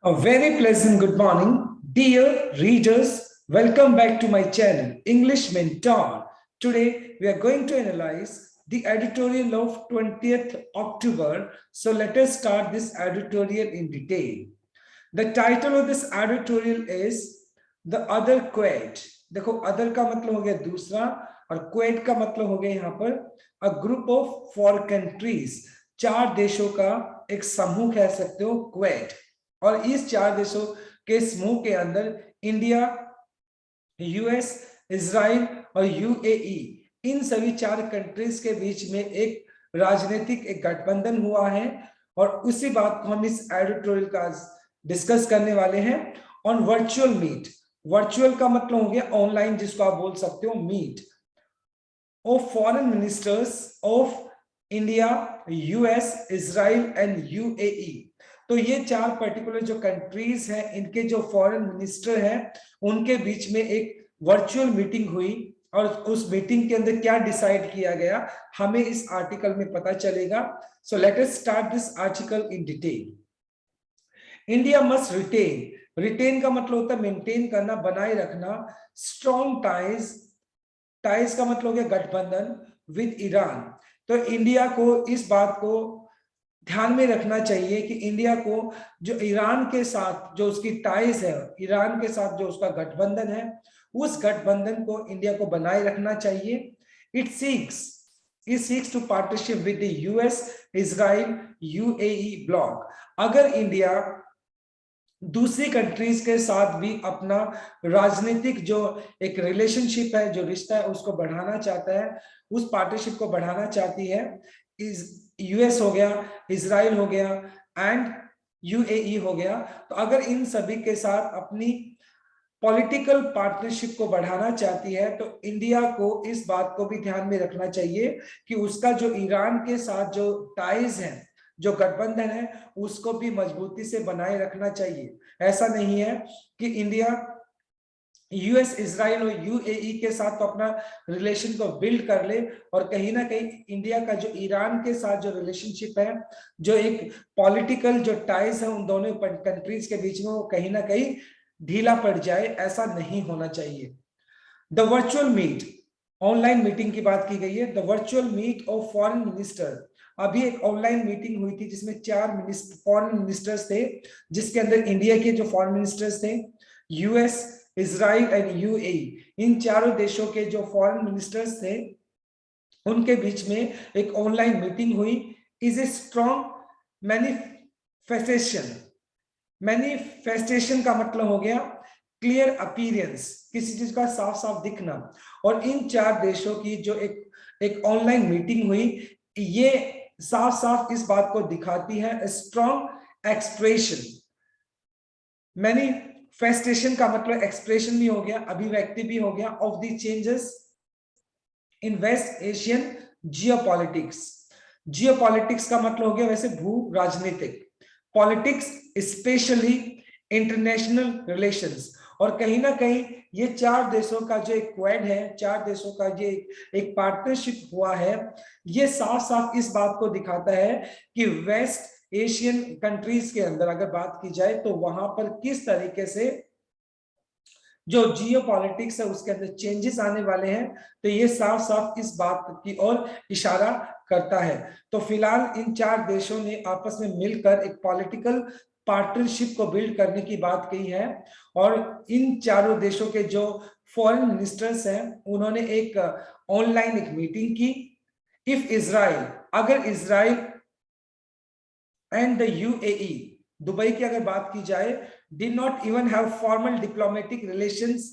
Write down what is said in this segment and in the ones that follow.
A very pleasant good morning, dear readers. Welcome back to my channel, English Mentor. Today, we are going to analyze the editorial of 20th October. So let us start this editorial in detail. The title of this editorial is The Other Quaid. देखो other का मतलब हो गया दूसरा और quaid का मतलब हो गया यहाँ पर a group of four countries, चार देशों का एक समूह कह सकते हो quaid। और इस चार देशों के समूह के अंदर इंडिया, यूएस, इजराइल और यूएई, इन सभी चार कंट्रीज के बीच में एक राजनीतिक एक गठबंधन हुआ है। और उसी बात को हम इस एडिटोरियल का डिस्कस करने वाले हैं ऑन वर्चुअल मीट। वर्चुअल का मतलब हो गया ऑनलाइन, जिसको आप बोल सकते हो meet of foreign ministers of India, US, Israel and UAE. तो ये चार पर्टिकुलर जो कंट्रीज हैं, इनके जो फॉरेन मिनिस्टर हैं, उनके बीच में एक वर्चुअल मीटिंग हुई और उस मीटिंग के अंदर क्या डिसाइड किया गया हमें इस आर्टिकल में पता चलेगा। So let us start this article in detail. India must retain का मतलब होता है मेंटेन करना, बनाए रखना। स्ट्रॉन्ग टाइज का मतलब हो गया गठबंधन विद ईरान। तो इंडिया को इस बात को ध्यान में रखना चाहिए कि इंडिया को जो ईरान के साथ जो उसकी टाइज है, ईरान के साथ जो उसका गठबंधन है, उस गठबंधन को इंडिया को बनाए रखना चाहिए। It seeks to partnership with the US, Israel, UAE bloc. अगर इंडिया दूसरी कंट्रीज के साथ भी अपना राजनीतिक जो एक रिलेशनशिप है, जो रिश्ता है, उसको बढ़ाना चाहता है, उस पार्टनरशिप को बढ़ाना चाहती है, यूएस हो गया, इजराइल हो गया एंड यूएई हो गया, तो अगर इन सभी के साथ अपनी पॉलिटिकल पार्टनरशिप को बढ़ाना चाहती है तो इंडिया को इस बात को भी ध्यान में रखना चाहिए कि उसका जो ईरान के साथ जो टाइज है, जो गठबंधन है, उसको भी मजबूती से बनाए रखना चाहिए। ऐसा नहीं है कि इंडिया यूएस, इजराइल और यूएई के साथ तो अपना रिलेशन को बिल्ड कर ले और कहीं ना कहीं इंडिया का जो ईरान के साथ जो रिलेशनशिप है, जो एक पॉलिटिकल जो टाइज है उन दोनों कंट्रीज के बीच में, वो कहीं ना कहीं ढीला पड़ जाए। ऐसा नहीं होना चाहिए। The virtual meet, online meeting की बात की गई है। The virtual meet of foreign minister, अभी एक ऑनलाइन मीटिंग हुई थी जिसमें चार फॉरेन मिनिस्टर्स थे, जिसके अंदर इंडिया के जो फॉरेन मिनिस्टर्स थे, यूएस, इजराइल एंड यूएई, इन चारों देशों के जो फॉरेन मिनिस्टर्स थे, उनके बीच में एक ऑनलाइन मीटिंग हुई। इज ए स्ट्रॉन्ग मैनिफेस्टेशन का मतलब हो गया क्लियर अपीयरेंस, किसी चीज का साफ साफ दिखना। और इन चार देशों की जो एक ऑनलाइन मीटिंग हुई, ये साफ साफ इस बात को दिखाती है स्ट्रॉन्ग एक्सप्रेशन। मैनिफेस्टेशन का मतलब एक्सप्रेशन भी हो गया, अभिव्यक्ति भी हो गया, of the changes in West Asian geopolitics. Geopolitics का मतलब हो गया वैसे भू राजनीतिक, पॉलिटिक्स स्पेशली इंटरनेशनल रिलेशंस। और कहीं ना कहीं ये चार देशों का जो एक क्वाड है, चार देशों का ये एक पार्टनरशिप हुआ है, ये साफ साफ इस बात को दिखाता है कि वेस्ट एशियन कंट्रीज के अंदर अगर बात की जाए तो वहां पर किस तरीके से जो जियो पॉलिटिक्स है उसके अंदर चेंजेस आने वाले हैं। तो ये साफ साफ इस बात की ओर इशारा करता है। तो फिलहाल इन चार देशों ने आपस में मिलकर एक पॉलिटिकल पार्टनरशिप को बिल्ड करने की बात कही है। और इन चारों देशों के जो फॉरेन मिनिस्टर्स हैं, उन्होंने एक ऑनलाइन एक मीटिंग की। इफ इजराइल, अगर Israel and the UAE, Dubai की अगर बात की जाए, did not even have formal diplomatic relations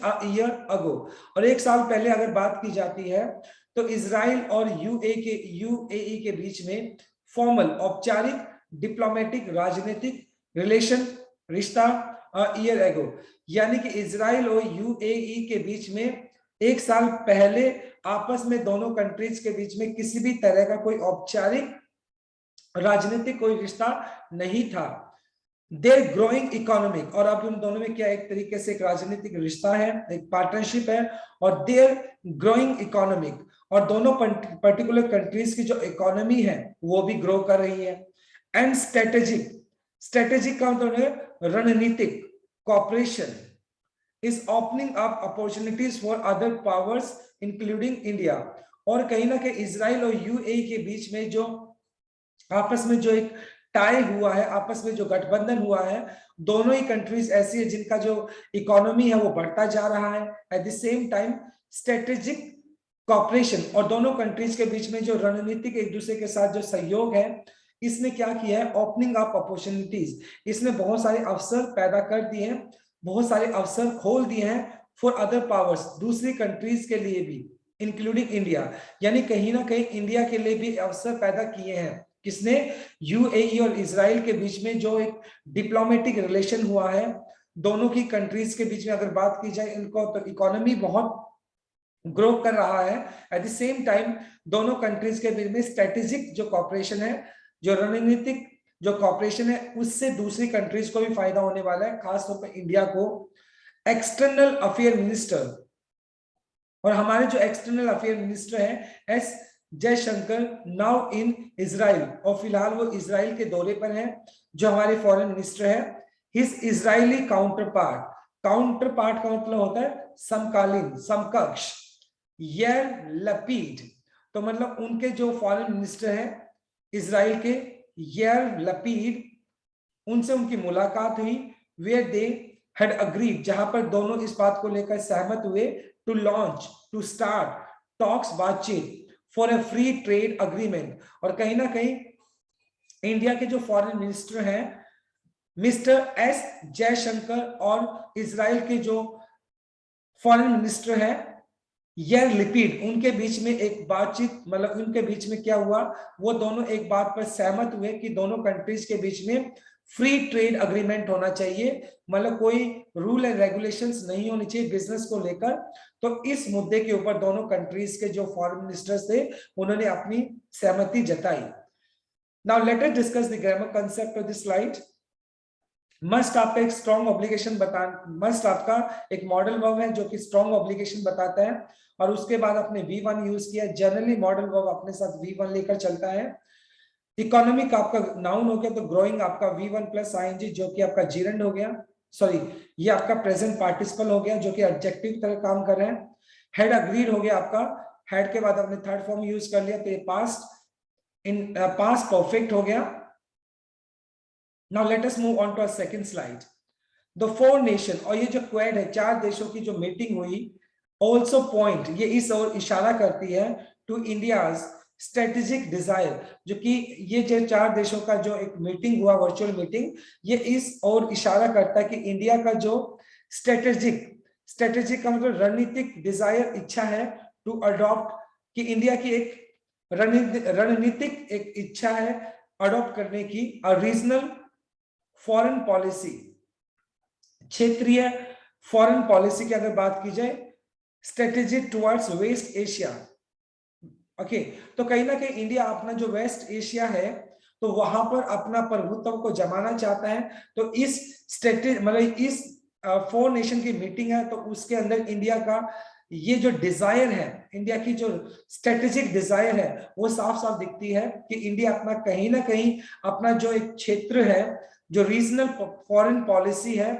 a year ago, और एक साल पहले अगर बात की जाती है तो इजराइल और यूएई के बीच में फॉर्मल, औपचारिक डिप्लोमेटिक राजनीतिक रिलेशन, रिश्ता ईयर एगो, यानी कि इजराइल और यूएई के बीच में एक साल पहले आपस में दोनों कंट्रीज के बीच में किसी भी तरह का कोई औपचारिक राजनीतिक कोई रिश्ता नहीं था। देयर ग्रोइंग इकोनॉमिक, और अब उन दोनों में क्या एक तरीके से एक राजनीतिक रिश्ता है, एक पार्टनरशिप है। और देयर ग्रोइंग इकोनॉमिक, और दोनों पर्टिकुलर कंट्रीज की जो इकोनॉमी है वो भी ग्रो कर रही है। एंड स्ट्रेटेजिक स्ट्रेटेजिक का मतलब है रणनीतिक, cooperation is opening up opportunities for other powers including India. और कहीं ना कहीं इजराइल और यूएई के बीच में जो आपस में जो एक टाई हुआ है, आपस में जो गठबंधन हुआ है, दोनों ही कंट्रीज ऐसी है जिनका जो इकोनॉमी है वो बढ़ता जा रहा है। At the same time strategic cooperation और दोनों कंट्रीज के बीच में जो रणनीतिक एक दूसरे के साथ जो सहयोग है, इसने क्या किया है, ओपनिंग अप अपॉर्चुनिटीज, इसने बहुत सारे अवसर पैदा कर दिए हैं, बहुत सारे अवसर खोल दिए हैं फॉर अदर पावर्स, दूसरी कंट्रीज के लिए भी इंक्लूडिंग इंडिया। यानी कहीं ना कहीं इंडिया के लिए भी अवसर पैदा किए हैं। किसने? यूएई और इजराइल के बीच में जो एक डिप्लोमेटिक रिलेशन हुआ है दोनों की कंट्रीज के बीच में, अगर बात की जाए इनको, तो इकोनॉमी बहुत ग्रो कर रहा है। एट द सेम टाइम दोनों कंट्रीज के बीच में स्ट्रेटेजिक जो कॉपरेशन है, जो रणनीतिक जो कॉपरेशन है, उससे दूसरी कंट्रीज को भी फायदा होने वाला है, खासतौर पर इंडिया को। एक्सटर्नल अफेयर मिनिस्टर, और हमारे जो एक्सटर्नल अफेयर मिनिस्टर है S Jaishankar, now in Israel, और फिलहाल वो इजराइल के दौरे पर है। जो हमारे फॉरेन मिनिस्टर है, his Israeli counter part, counter part का मतलब होता है समकालीन, समकक्ष, यार लपीड, तो मतलब उनके जो फॉरेन मिनिस्टर है इजराइल के, यार लपीड, उनसे उनकी मुलाकात हुई। वेयर दे हैड अग्रीड, जहां पर दोनों इस बात को लेकर सहमत हुए, to launch, to start talks, बातचीत for a free trade agreement. और कहीं ना कहीं इंडिया के जो फॉरेन मिनिस्टर हैं मिस्टर एस जयशंकर और इजराइल के जो फॉरेन मिनिस्टर हैं यार लिपिड, उनके बीच में एक बातचीत, मतलब उनके बीच में क्या हुआ, वो दोनों एक बात पर सहमत हुए कि दोनों कंट्रीज के बीच में फ्री ट्रेड अग्रीमेंट होना चाहिए, मतलब कोई रूल एंड रेगुलेशंस नहीं होनी चाहिए बिजनेस को लेकर। तो इस मुद्दे के ऊपर दोनों कंट्रीज के जो फॉरेन मिनिस्टर्स थे उन्होंने अपनी सहमति जताई। Now let us discuss the grammar concept of this slide. Must आपका एक स्ट्रॉन्ग ऑब्लिगेशन बता, मस्ट आपका एक मॉडल वर्ब है जो कि स्ट्रॉन्ग ऑब्लिगेशन बताता है, और उसके बाद आपने V1 यूज किया। जनरली मॉडल वर्ब अपने साथ V1 लेकर चलता है। इकोनॉमिक आपका नाउन हो गया, तो ग्रोइंग आपका V1 प्लस ING जो कि आपका जीरंड हो गया, सॉरी ये आपका प्रेजेंट पार्टिसिपल हो गया जो कि एडजेक्टिव तरह काम कर रहे हैं। हेड अग्रीड हो गया आपका, हेड के बाद आपने थर्ड फॉर्म यूज कर लिया, तो ये पास्ट इन पास्ट परफेक्ट हो गया। Now let us move on to our second slide. The four nation, और ये जो क्वेड है, चार देशों की जो मीटिंग हुई, also point, ये इस ओर इशारा करती है टू इंडियाज स्ट्रेटेजिक डिजायर, जो कि ये जो चार देशों का जो एक मीटिंग हुआ, वर्चुअल मीटिंग, ये इस ओर इशारा करता है कि इंडिया का जो स्ट्रेटेजिक, स्ट्रेटेजिक का मतलब रणनीतिक डिजायर, इच्छा है टू अडॉप्ट, कि इंडिया की एक रणनीतिक एक इच्छा है अडॉप्ट करने की रीजनल फॉरेन पॉलिसी, क्षेत्रीय फॉरेन पॉलिसी की अगर बात की जाए, strategy towards waste Asia. Okay, तो कहीं ना कहीं इंडिया अपना जो वेस्ट एशिया है तो वहां पर अपना प्रभुत्व को जमाना चाहता है। तो इस स्ट्रेटेजी, मतलब इस फोर नेशन की मीटिंग है, तो उसके अंदर इंडिया का ये जो डिजायर है, इंडिया की जो स्ट्रेटेजिक डिजायर है, वो साफ साफ दिखती है कि इंडिया अपना कहीं ना कहीं अपना जो एक क्षेत्र है, जो रीजनल फॉरेन पॉलिसी है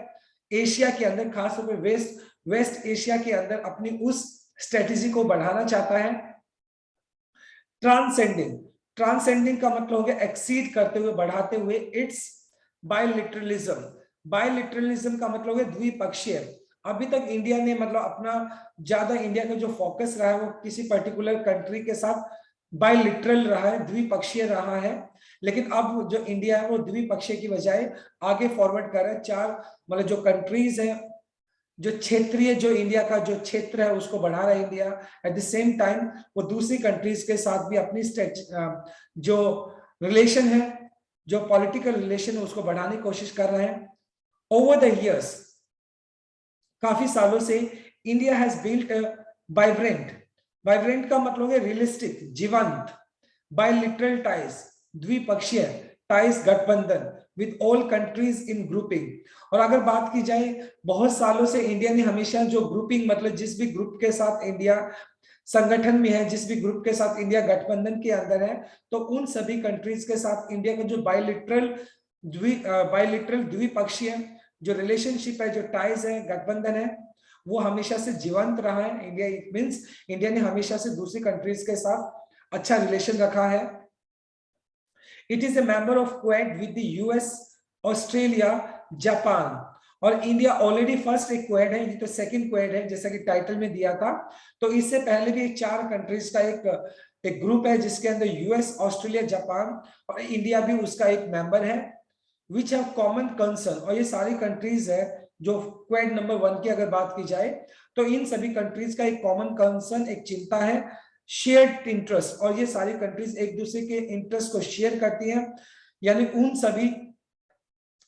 एशिया के अंदर, खासतौर पर वेस्ट एशिया के अंदर अपनी उस स्ट्रेटेजी को बढ़ाना चाहता है। ट्रांसेंडिंग, ट्रांसेंडिंग का मतलब हो गया एक्सीड करते हुए, बढ़ाते हुए। इट्स बायलिटरलिज्म, बायलिटरलिज्म का मतलब है द्विपक्षीय। अभी तक इंडिया ने मतलब अपना ज्यादा, इंडिया का जो फोकस रहा है वो किसी पर्टिकुलर कंट्री के साथ बायलिटरल रहा है, द्विपक्षीय रहा है। लेकिन अब जो इंडिया है वो द्विपक्षीय की बजाय आगे फॉरवर्ड कर रहा है, चार मतलब जो कंट्रीज है, जो क्षेत्रीय, जो इंडिया का जो क्षेत्र है उसको बढ़ा रहा है India. Eight the same time वो दूसरी कंट्रीज के साथ भी अपनी जो रिलेशन है, जो पॉलिटिकल रिलेशन है, उसको बढ़ाने की कोशिश कर रहे हैं। ओवर द इयर्स, काफी सालों से India has built vibrant, vibrant का मतलब है रियलिस्टिक, जीवंत, बायलिटरल टाइज, द्विपक्षीय टाइज, गठबंधन with all countries in grouping. और अगर बात की जाए, बहुत सालों से इंडिया ने हमेशा जो ग्रुपिंग, मतलब जिस भी ग्रुप के साथ इंडिया संगठन में है, जिस भी ग्रुप के साथ इंडिया गठबंधन के अंदर है, तो उन सभी कंट्रीज के साथ इंडिया का जो बायलिटरल बायलिटरल द्विपक्षीय जो रिलेशनशिप है, जो टाइज है, गठबंधन है, वो हमेशा से जीवंत रहा है। इंडिया, इट मींस इंडिया ने हमेशा से दूसरी कंट्रीज के साथ अच्छा रिलेशन रखा है। It is a member of quad with the US, Australia, Japan, और इंडिया ऑलरेडी फर्स्ट एक क्वाड है, ये तो सेकंड क्वाड है जैसा कि टाइटल में दिया था। तो इससे पहले भी 4 कंट्रीज का एक ग्रुप है जिसके अंदर यूएस, ऑस्ट्रेलिया, जापान और इंडिया भी उसका एक मेंबर है, विच हैव कॉमन कंसर्न। और ये सारी कंट्रीज है जो क्वाड नंबर 1 की अगर बात की जाए तो इन सभी कंट्रीज का एक कॉमन कंसर्न, एक चिंता है, शेयर्ड इंटरेस्ट, और ये सारी कंट्रीज एक दूसरे के इंटरेस्ट को शेयर करती हैं, यानी उन सभी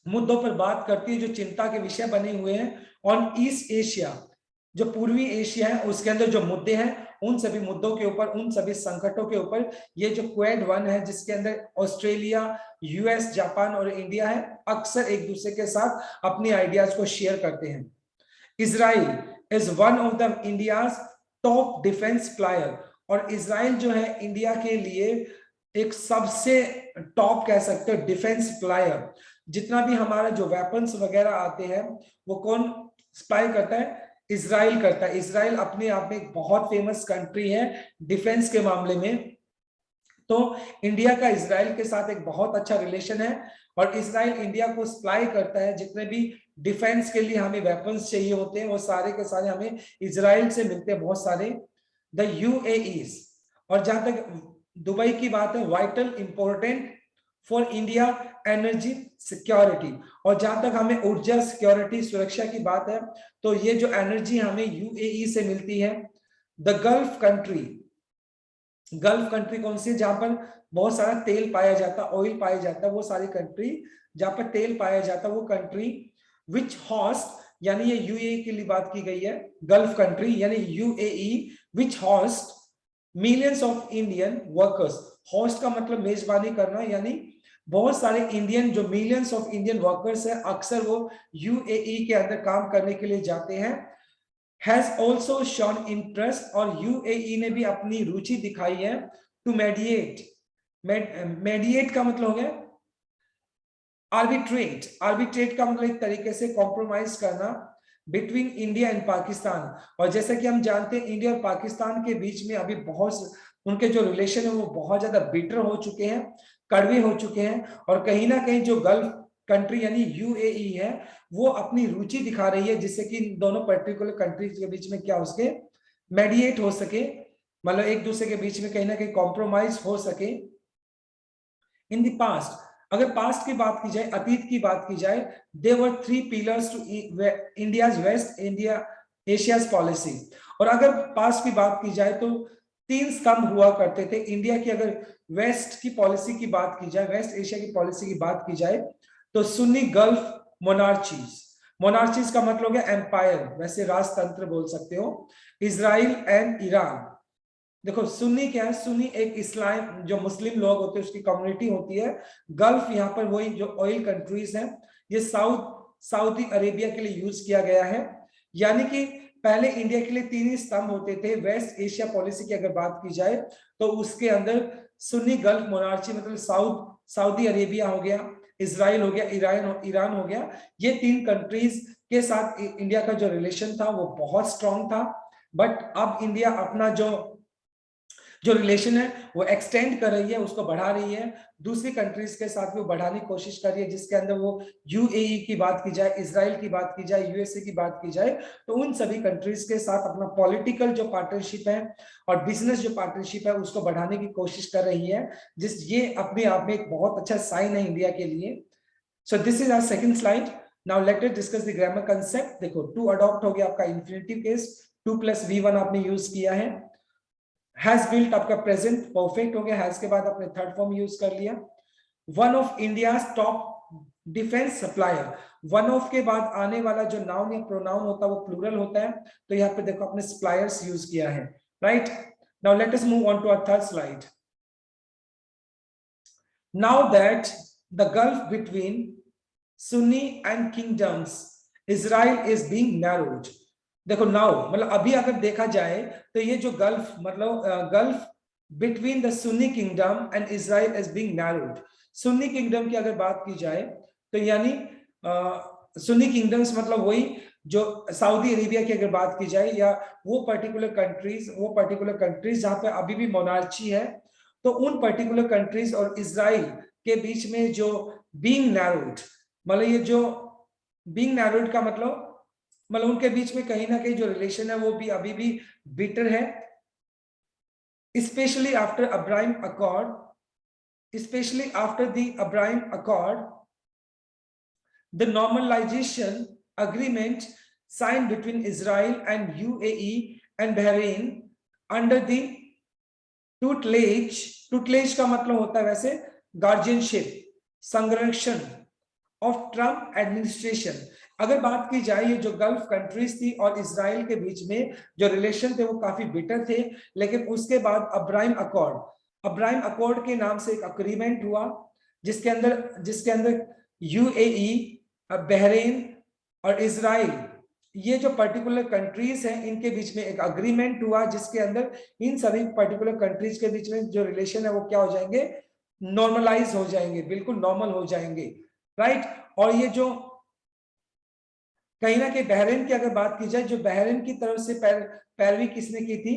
मुद्दों पर बात करती है जो चिंता के विषय बने हुए हैं। ऑन ईस्ट एशिया, जो पूर्वी एशिया है उसके अंदर जो मुद्दे हैं उन सभी मुद्दों के ऊपर, उन सभी संकटों के ऊपर ये जो क्वाड 1 है जिसके अंदर ऑस्ट्रेलिया, यूएस, जापान और इंडिया है, अक्सर एक दूसरे के साथ अपनी आइडियाज को शेयर करते हैं। Israel is one of the India's top defence plier, और इजराइल जो है इंडिया के लिए एक सबसे टॉप कह सकते हो डिफेंस प्लायर। जितना भी हमारा जो वेपन्स वगैरह आते हैं वो कौन सप्लाई करता है? इजराइल करता है। इजराइल अपने आप में एक बहुत फेमस कंट्री है डिफेंस के मामले में। तो इंडिया का इजराइल के साथ एक बहुत अच्छा रिलेशन है, और इजराइल इंडिया को सप्लाई करता है जितने भी डिफेंस के लिए हमें वेपन्स चाहिए होते हैं वो सारे के सारे हमें इजराइल से मिलते हैं, बहुत सारे। द यूएई, और जहां तक दुबई की बात है, vital important for India energy security, और जहां तक हमें ऊर्जा सिक्योरिटी सुरक्षा की बात है तो ये जो एनर्जी हमें यूएई से मिलती है। The gulf country, gulf country कौन सी है? जहां पर बहुत सारा तेल पाया जाता, ऑयल पाया जाता, वो सारी कंट्री जहां पर तेल पाया जाता, वो कंट्री विच होस्ट, यानी ये यूएई के लिए बात की गई है, गल्फ कंट्री यानी UAE, which host millions of Indian workers. Host का मतलब मेजबानी करना, यानी बहुत सारे इंडियन जो मिलियंस ऑफ इंडियन वर्कर्स है अक्सर वो यूएई के अंदर काम करने के लिए जाते हैं। हैज ऑल्सो शोन इंटरेस्ट, और यूएई ने भी अपनी रुचि दिखाई है टू मेडिएट। मेडिएट का मतलब हो गया आर्बिट्रेट। आर्बिट्रेट का मतलब एक तरीके से कॉम्प्रोमाइज करना बिटवीन इंडिया एंड पाकिस्तान। और जैसे कि हम जानते हैं इंडिया और पाकिस्तान के बीच में अभी बहुत उनके जो रिलेशन है वो बहुत ज्यादा बिटर हो चुके हैं, कड़वे हो चुके हैं, और कहीं ना कहीं जो गल्फ कंट्री यानी यूएई है वो अपनी रुचि दिखा रही है जिससे कि इन दोनों पर्टिकुलर कंट्रीज के बीच में क्या हो सके, मेडिएट हो सके, मतलब एक दूसरे के बीच में कहीं ना कहीं कॉम्प्रोमाइज हो सके। इन द पास्ट, अगर पास्ट की बात की जाए, अतीत की बात की जाए, there were 3 pillars to India's West India Asia's policy. और अगर पास्ट की बात की जाए तो 3 स्तंभ हुआ करते थे इंडिया की। अगर वेस्ट की पॉलिसी की बात की जाए, वेस्ट एशिया की पॉलिसी की बात की जाए तो सुन्नी गल्फ मोनार्चीज, मोनार्चीज का मतलब है एम्पायर, वैसे राजतंत्र बोल सकते हो, इजराइल एंड ईरान। देखो सुन्नी क्या है? सुन्नी एक इस्लाम जो मुस्लिम लोग होते हैं उसकी कम्युनिटी होती है। गल्फ यहाँ पर वही जो ऑयल कंट्रीज हैं, ये सऊदी अरेबिया के लिए यूज किया गया है। यानी कि पहले इंडिया के लिए 3 ही स्तंभ होते थे। वेस्ट एशिया पॉलिसी की अगर बात की जाए तो उसके अंदर सुन्नी गल्फ मोनार्ची मतलब सऊदी अरेबिया हो गया, इजराइल हो गया, ईरान हो गया। ये 3 कंट्रीज के साथ इंडिया का जो रिलेशन था वो बहुत स्ट्रांग था। बट अब इंडिया अपना जो रिलेशन है वो एक्सटेंड कर रही है, उसको बढ़ा रही है, दूसरी कंट्रीज के साथ वो बढ़ाने की कोशिश कर रही है, जिसके अंदर वो यूएई की बात की जाए, इजराइल की बात की जाए, यूएसए की बात की जाए, तो उन सभी कंट्रीज के साथ अपना पॉलिटिकल जो पार्टनरशिप है और बिजनेस जो पार्टनरशिप है उसको बढ़ाने की कोशिश कर रही है, ये अपने आप में एक बहुत अच्छा साइन है इंडिया के लिए। So this is our second slide. Now let us discuss the grammar concept. देखो टू अडॉप्ट हो गया आपका इंफिनिटिव केस, 2 + V1 आपने यूज किया है। हैज बिल्ट आपका प्रेजेंट परफेक्ट हो गया, हैज के बाद आपने थर्ड फॉर्म यूज कर लिया। One of India's top defence supplier, one of के बाद आने वाला जो नाउन या प्रोनाउन होता है वो प्लूरल होता है, तो यहाँ पे देखो आपने सप्लायर्स यूज किया है, right. Now let us move on to our third slide. Now that the gulf between Sunni and kingdoms Israel is being narrowed. देखो नाउ मतलब अभी अगर देखा जाए तो ये जो गल्फ मतलब gulf between the Sunni kingdom and Israel is being narrowed, Sunni kingdom की अगर बात की जाए तो यानी सुन्नी किंगडम्स मतलब वही जो सऊदी अरेबिया की अगर बात की जाए या वो पर्टिकुलर कंट्रीज जहां पे अभी भी मोनार्ची है, तो उन पर्टिकुलर कंट्रीज और इजराइल के बीच में जो बीइंग नैरोड, मतलब ये जो बीइंग नैरोड का मतलब उनके बीच में कहीं ना कहीं जो रिलेशन है वो भी अभी भी बिटर है, especially after Abraham Accord, especially after the Abraham Accord, the normalization agreement signed between Israel and UAE and Bahrain under the tutelage का मतलब होता है वैसे गार्जियनशिप, संरक्षण ऑफ ट्रम्प एडमिनिस्ट्रेशन। अगर बात की जाए ये जो गल्फ कंट्रीज थी और इसराइल के बीच में जो रिलेशन थे वो काफी बिटर थे, लेकिन उसके बाद अब्राहिम अकॉर्ड के नाम से एक अग्रीमेंट हुआ जिसके अंदर यूएई, बहरीन और इसराइल, ये जो पर्टिकुलर कंट्रीज हैं इनके बीच में एक अग्रीमेंट हुआ जिसके अंदर इन सभी पर्टिकुलर कंट्रीज के बीच में जो रिलेशन है वो क्या हो जाएंगे, नॉर्मलाइज हो जाएंगे, बिल्कुल नॉर्मल हो जाएंगे, राइट। और ये जो कहीं ना कहीं बहरीन की अगर बात की जाए, जो बहरीन की तरफ से पैरवी किसने की थी,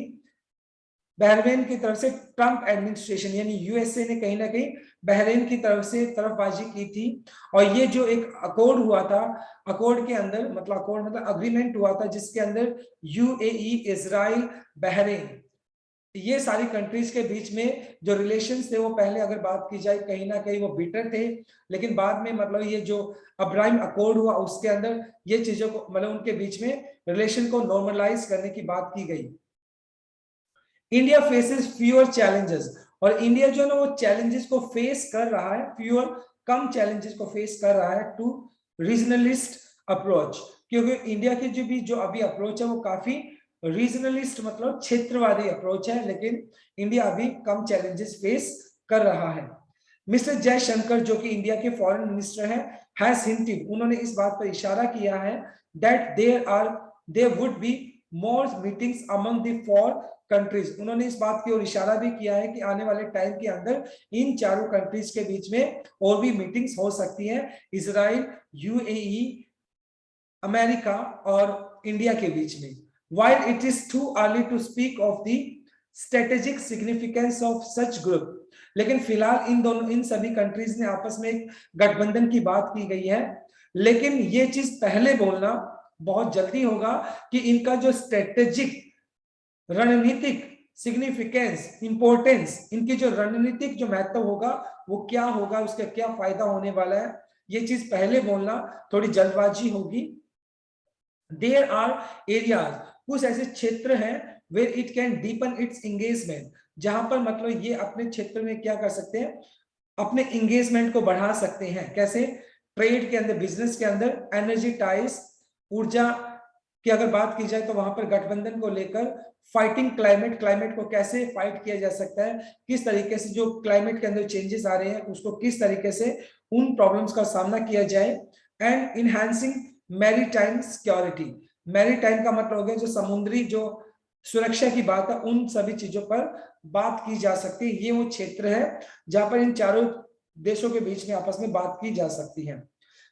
बहरीन की तरफ से ट्रम्प एडमिनिस्ट्रेशन यानी यूएसए ने कहीं ना कहीं बहरीन की तरफ से तरफबाजी की थी। और ये जो एक अकॉर्ड हुआ था, अकॉर्ड के अंदर मतलब अग्रीमेंट हुआ था जिसके अंदर यूएई, इजराइल, बहरीन, ये सारी कंट्रीज के बीच में जो रिलेशंस थे वो पहले अगर बात की जाए कहीं ना कहीं वो बिटर थे, लेकिन बाद में मतलब ये जो अब्राहिम अकॉर्ड हुआ उसके अंदर ये चीजों को मतलब उनके बीच में रिलेशन को नॉर्मलाइज करने की बात की गई। इंडिया फेसेस फ्यूअर चैलेंजेस, और इंडिया जो है ना वो चैलेंजेस को फेस कर रहा है, फ्यूअर कम चैलेंजेस को फेस कर रहा है टू रीजनलिस्ट अप्रोच, क्योंकि इंडिया की जो अभी अप्रोच है वो काफी रीजनलिस्ट मतलब क्षेत्रवादी अप्रोच है, लेकिन इंडिया अभी कम चैलेंजेस फेस कर रहा है। मिस्टर जयशंकर जो कि इंडिया के फॉरेन मिनिस्टर हैं, हैज हिंटेड, उन्होंने इस बात पर इशारा किया है that there would be more meetings among the four countries. उन्होंने इस बात की ओर इशारा भी किया है कि आने वाले टाइम के अंदर इन चारों कंट्रीज के बीच में और भी मीटिंग्स हो सकती हैं, इजराइल, यूएई, अमेरिका और इंडिया के बीच में। While it is too early to speak of the strategic significance of such group, लेकिन फिलहाल इन सभी कंट्रीज ने आपस में एक गठबंधन की बात की गई है, लेकिन ये चीज पहले बोलना बहुत जल्दी होगा कि इनका जो स्ट्रेटेजिक रणनीतिक सिग्निफिकेंस, इंपॉर्टेंस, इनकी जो रणनीतिक जो महत्व होगा वो क्या होगा, उसका क्या फायदा होने वाला है, ये चीज पहले बोलना थोड़ी जल्दबाजी होगी। देयर आर एरियाज, कुछ ऐसे क्षेत्र हैं where it can deepen its engagement, जहां पर मतलब ये अपने क्षेत्र में क्या कर सकते हैं, अपने एंगेजमेंट को बढ़ा सकते हैं। कैसे? ट्रेड के अंदर, बिजनेस के अंदर, एनर्जी टाइज, ऊर्जा की अगर बात की जाए तो वहां पर गठबंधन को लेकर, फाइटिंग क्लाइमेट को कैसे फाइट किया जा सकता है, किस तरीके से जो क्लाइमेट के अंदर चेंजेस आ रहे हैं उसको किस तरीके से उन प्रॉब्लम्स का सामना किया जाए, and enhancing maritime security, maritime का मतलब हो गया जो समुद्री जो सुरक्षा की बात है, उन सभी चीजों पर बात की जा सकती है। ये वो क्षेत्र है जहां पर इन चारों देशों के बीच में आपस में बात की जा सकती है।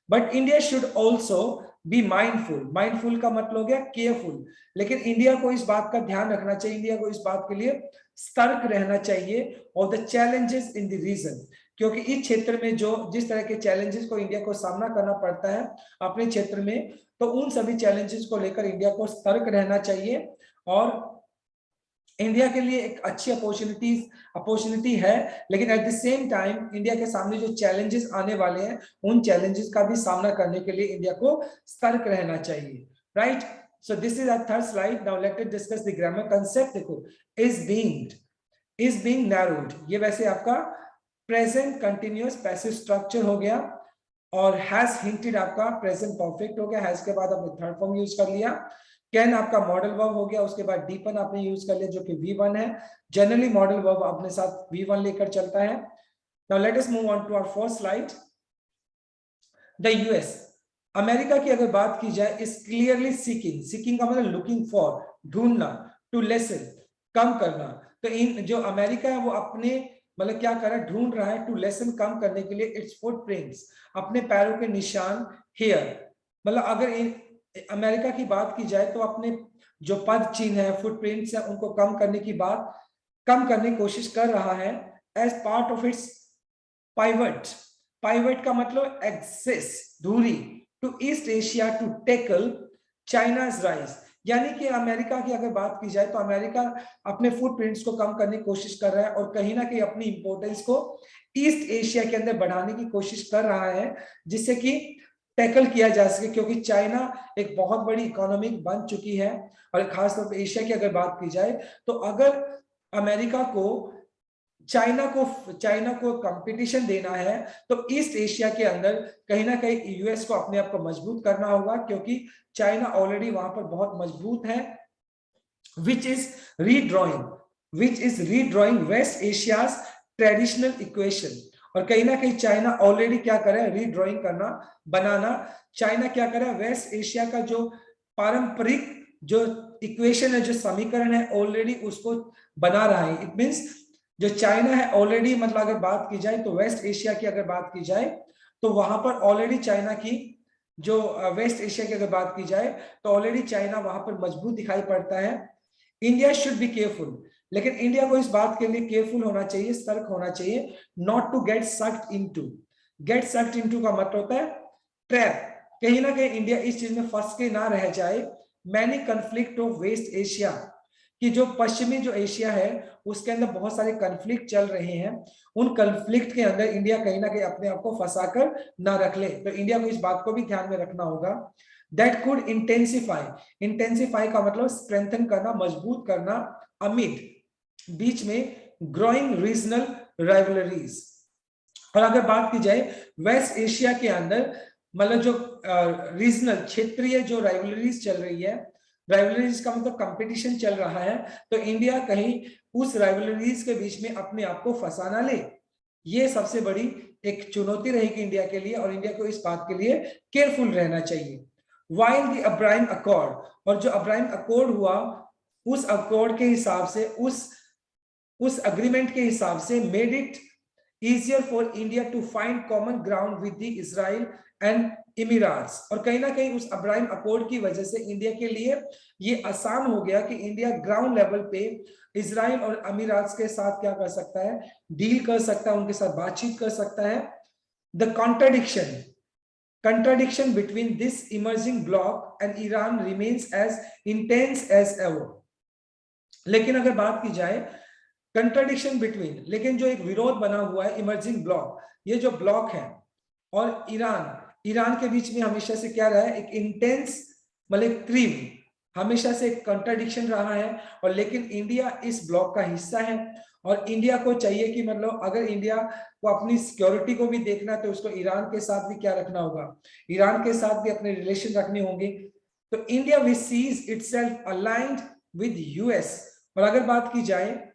But India should also be mindful, mindful का मतलब हो गया केयरफुल, लेकिन इंडिया को इस बात का ध्यान रखना चाहिए, इंडिया को इस बात के लिए सतर्क रहना चाहिए और the challenges in the region, क्योंकि इस क्षेत्र में जो जिस तरह के चैलेंजेस को इंडिया को सामना करना पड़ता है अपने क्षेत्र में, तो उन सभी चैलेंजेस को लेकर इंडिया को सतर्क रहना चाहिए। और इंडिया के लिए एक अच्छी अपॉर्चुनिटी है, लेकिन eight the same time India के सामने जो चैलेंजेस आने वाले हैं उन चैलेंजेस का भी सामना करने के लिए इंडिया को सतर्क रहना चाहिए, right. So this is our third slide. Now let us discuss the grammar concept. देखो, इज बीइंग नैरोड, ये वैसे आपका प्रेजेंट कंटिन्यूअस पैसिव स्ट्रक्चर हो गया, और हैज हिंटेड आपका प्रेजेंट परफेक्ट हो गया, हैज के बाद आपने थर्ड फॉर्म यूज कर लिया, कैन आपका मॉडल वर्ब हो गया, उसके बाद डीपन आपने यूज कर लिया जो कि V1 है, जनरली मॉडल वर्ब अपने साथ V1 लेकर चलता है। Now let us move on to our fourth slide. The US, America की अगर बात की जाए, इज क्लियरली सीकिंग का मतलब लुकिंग फॉर, ढूंढना, टू लेसन, कम करना, तो इन जो अमेरिका है वो अपने मतलब क्या कर रहा है, ढूंढ रहा है टू लेसन कम करने के लिए इट्स फुटप्रिंट्स, अपने पैरों के निशान हियर। मतलब अगर अमेरिका की बात की जाए तो अपने जो पद चिन्ह है, फुटप्रिंट्स है, उनको कम करने की बात, कम करने की कोशिश कर रहा है as part of its pivot. Pivot का मतलब एक्सेस, दूरी, to East Asia to tackle China's rise. यानी कि अमेरिका की अगर बात की जाए तो अमेरिका अपने फुटप्रिंट्स को कम करने की कोशिश कर रहा है और कहीं ना कहीं अपनी इंपोर्टेंस को ईस्ट एशिया के अंदर बढ़ाने की कोशिश कर रहा है, जिससे कि टैकल किया जा सके, क्योंकि चाइना एक बहुत बड़ी इकोनॉमी बन चुकी है। और खासतौर पर एशिया की अगर बात की जाए तो अगर अमेरिका को चाइना को कंपटीशन देना है तो ईस्ट एशिया के अंदर कहीं ना कहीं यूएस को अपने आप को मजबूत करना होगा, क्योंकि चाइना ऑलरेडी वहां पर बहुत मजबूत है, which is redrawing West Asia's traditional equation. और कहीं ना कहीं चाइना ऑलरेडी क्या कर रहा है, रीड्रॉइंग करना, बनाना। चाइना क्या कर रहा है, वेस्ट एशिया का जो पारंपरिक जो इक्वेशन है, जो समीकरण है, ऑलरेडी उसको बना रहा है। इट मींस जो चाइना है ऑलरेडी, मतलब अगर बात की जाए तो वेस्ट एशिया की अगर बात की जाए तो वहां पर ऑलरेडी चाइना की जो वेस्ट एशिया की अगर बात की जाए तो ऑलरेडी चाइना वहां पर मजबूत दिखाई पड़ता है। इंडिया शुड बी केयरफुल, लेकिन इंडिया को इस बात के लिए केयरफुल होना चाहिए, सतर्क होना चाहिए, not to get sucked into. Get sucked into का मतलब होता है ट्रैप। कहीं ना कहीं इंडिया इस चीज में फंस के ना रह जाए। Many conflict of West Asia, कि जो पश्चिमी जो एशिया है उसके अंदर बहुत सारे कंफ्लिक्ट चल रहे हैं, उन कंफ्लिक्ट के अंदर इंडिया कहीं ना कहीं अपने आप को फंसा कर ना रख ले। तो इंडिया को इस बात को भी ध्यान में रखना होगा। दैट कुड इंटेंसिफाई, इंटेंसिफाई का मतलब स्ट्रेंथन करना, मजबूत करना, अमिड, बीच में ग्रोइंग रीजनल राइवलरीज। और अगर बात की जाए वेस्ट एशिया के अंदर, मतलब जो रीजनल क्षेत्रीय जो राइवलरीज चल रही है, राइवलरीज का मतलब कंपटीशन चल रहा है, तो इंडिया कहीं उस राइवलरीज के बीच में अपने आप को फंसा ना ले। ये सबसे बड़ी एक चुनौती रहेगी इंडिया के लिए, और इंडिया को इस बात के लिए केयरफुल रहना चाहिए। वाइल द अब्राहम अकॉर्ड, और जो अब्राहम अकॉर्ड हुआ, उस अकॉर्ड के हिसाब से, उस अग्रीमेंट के हिसाब से, made it easier for India to find common ground with the Israel and Emirates। और कहीं ना कहीं उस अब्राहम अकॉर्ड की वजह से इंडिया के लिए ये आसान हो गया कि इंडिया ग्राउंड लेवल पे इजराइल और अमीरात के साथ क्या कर सकता है, डील कर सकता है, उनके साथ बातचीत कर सकता है। The contradiction between this emerging bloc and Iran remains as intense as ever। लेकिन अगर बात की जाए कंट्राडिक्शन बिटवीन, लेकिन जो एक विरोध बना हुआ है इमर्जिंग ब्लॉक, ये जो ब्लॉक है और ईरान के बीच में हमेशा से क्या रहा है, एक इंटेंस, मतलब तीव्र, हमेशा से एक कंट्राडिक्शन रहा है। और लेकिन इंडिया इस ब्लॉक का हिस्सा है, और इंडिया को चाहिए कि मतलब अगर इंडिया को अपनी सिक्योरिटी को भी देखना है तो उसको ईरान के साथ भी क्या रखना होगा, ईरान के साथ भी अपने रिलेशन रखने होंगे। तो India which sees itself aligned with US. और अगर बात की जाए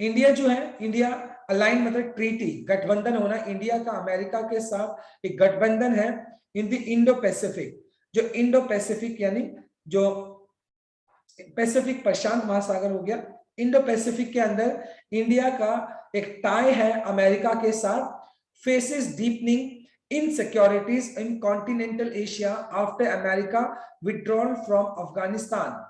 इंडिया जो है, इंडिया अलाइन मतलब ट्रीटी, गठबंधन होना, इंडिया का अमेरिका के साथ एक गठबंधन है इन द इंडो पैसिफिक। जो इंडो पैसिफिक यानी जो पैसिफिक प्रशांत महासागर हो गया, इंडो पैसिफिक के अंदर इंडिया का एक टाई है अमेरिका के साथ। Faces deepening insecurities in continental Asia after America withdrawal from Afghanistan.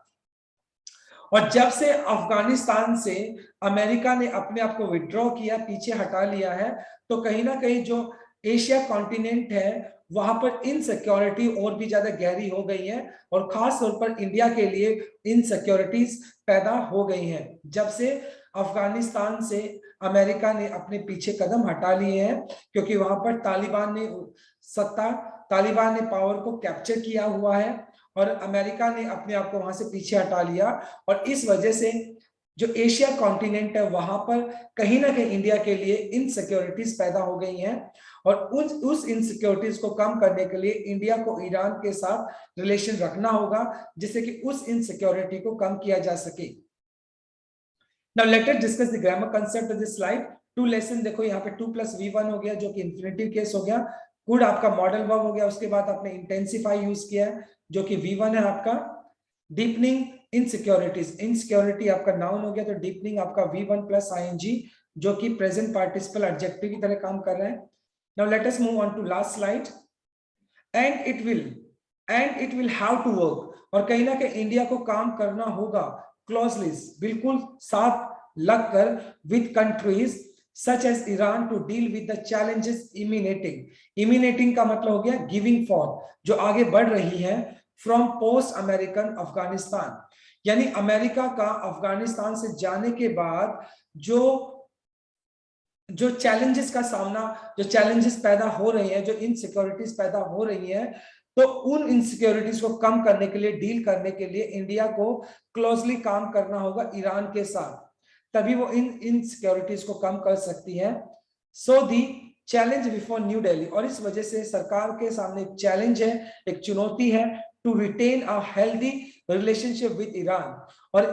और जब से अफगानिस्तान से अमेरिका ने अपने आप को विड्रॉ किया, पीछे हटा लिया है, तो कहीं ना कहीं जो एशिया कॉन्टिनेंट है वहां पर इनसिक्योरिटी और भी ज्यादा गहरी हो गई है, और खास तौर पर इंडिया के लिए इनसिक्योरिटीज पैदा हो गई हैं जब से अफगानिस्तान से अमेरिका ने अपने पीछे कदम हटा लिए हैं। क्योंकि वहां पर तालिबान ने पावर को कैप्चर किया हुआ है, और अमेरिका ने अपने आप को वहां से पीछे हटा लिया। और इस वजह से जो एशिया कॉन्टिनेंट है वहां पर कहीं ना कहीं इंडिया के लिए इनसिक्योरिटीज पैदा हो गई हैं, और उस इनसिक्योरिटीज को कम करने के लिए इंडिया को ईरान के साथ रिलेशन रखना होगा, जिससे कि उस इनसिक्योरिटी को कम किया जा सके। Now let us discuss the grammar concept of this slide. To lessen, देखो यहाँ पे 2 + V1 हो गया जो कि इंफिनिटिव केस हो गया, कुड आपका मॉडल वर्ब हो गया, उसके बाद आपने इंटेंसिफाई यूज किया है जो कि V1 है आपका। डीपनिंग इनसिक्योरिटीज, इनसिक्योरिटी आपका नाउन हो गया, तो डीपनिंग आपका V1 + ing जो कि प्रेजेंट पार्टिसिपल एडजेक्टिव की तरह काम कर रहा है। Now let us move on to last slide. And it will have to work, और कहीं ना कहीं इंडिया को काम करना होगा क्लोजली, बिल्कुल साथ लगकर, with countries such as Iran to deal with the challenges emanating का मतलब हो गया गिविंग फॉर, जो आगे बढ़ रही है, फ्रॉम पोस्ट अमेरिकन अफगानिस्तान, यानी अमेरिका का अफगानिस्तान से जाने के बाद जो चैलेंजेस का सामना, जो चैलेंजेस पैदा हो रही हैं, जो इनसिक्योरिटीज पैदा हो रही हैं, तो उन इनसिक्योरिटीज को कम करने के लिए, डील करने के लिए इंडिया को क्लोजली काम करना होगा ईरान के साथ, तभी वो इन इनसिक्योरिटीज को कम कर सकती है। सो दी चैलेंज बिफोर न्यू दिल्ली, और इस वजह से सरकार के सामने एक चैलेंज है, एक चुनौती है, to retain a healthy relationship with Iran, और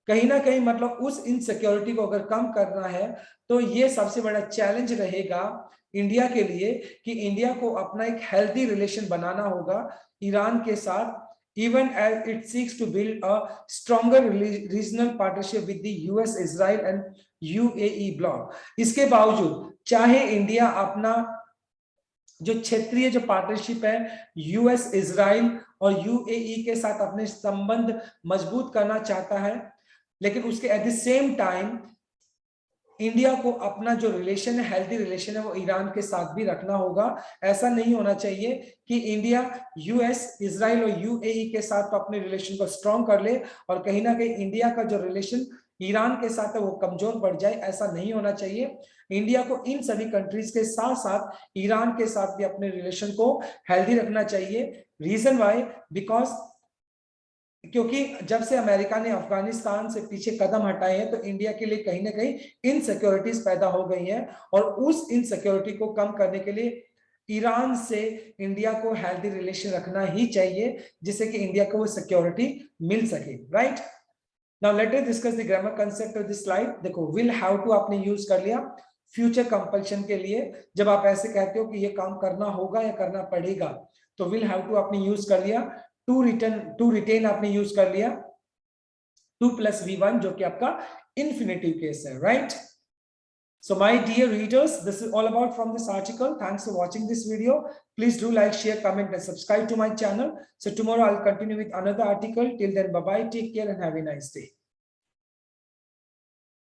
कहीं ना कहीं मतलब उस इनसिक्योरिटी को अगर कम करना है तो ये सबसे बड़ा चैलेंज रहेगा इंडिया के लिए, कि इंडिया को अपना एक हेल्दी रिलेशन बनाना होगा ईरान के साथ, even as it seeks to build a stronger regional partnership with the US, Israel and UAE bloc। इसके बावजूद चाहे इंडिया अपना जो क्षेत्रीय जो पार्टनरशिप है यूएस, इजराइल और यूएई के साथ अपने संबंध मजबूत करना चाहता है, लेकिन उसके eight the same time India को अपना जो रिलेशन है, हेल्दी रिलेशन है, वो ईरान के साथ भी रखना होगा। ऐसा नहीं होना चाहिए कि इंडिया यूएस, इजराइल और यूएई के साथ तो अपने रिलेशन को स्ट्रॉन्ग कर ले और कहीं ना कहीं इंडिया का जो रिलेशन ईरान के साथ है वो कमजोर पड़ जाए, ऐसा नहीं होना चाहिए। इंडिया को इन सभी कंट्रीज के साथ साथ ईरान के साथ भी अपने रिलेशन को हेल्दी रखना चाहिए। रीजन वाई, बिकॉज क्योंकि जब से अमेरिका ने अफगानिस्तान से पीछे कदम हटाए हैं तो इंडिया के लिए कहीं ना कहीं इनसिक्योरिटीज पैदा हो गई हैं, और उस इनसिक्योरिटी को कम करने के लिए ईरान से इंडिया को हेल्दी रिलेशन रखना ही चाहिए, जिससे कि इंडिया को वो सिक्योरिटी मिल सके। Right, now let us discuss the grammar concept of this slide. देखो, विल हैव टू आपने यूज कर लिया फ्यूचर कंपल्शन के लिए, जब आप ऐसे कहते हो कि ये काम करना होगा या करना पड़ेगा, तो विल हैव टू आपने यूज कर लिया। टू रिटेन आपने यूज कर लिया, 2 + V1 जो कि आपका इंफिनिटिव केस है। Right, so my dear readers, this is all about from this article. Thanks for watching this video. Please do like, share, comment and subscribe to my channel. So tomorrow I'll continue with another article. Till then, bye bye, take care and have a nice day.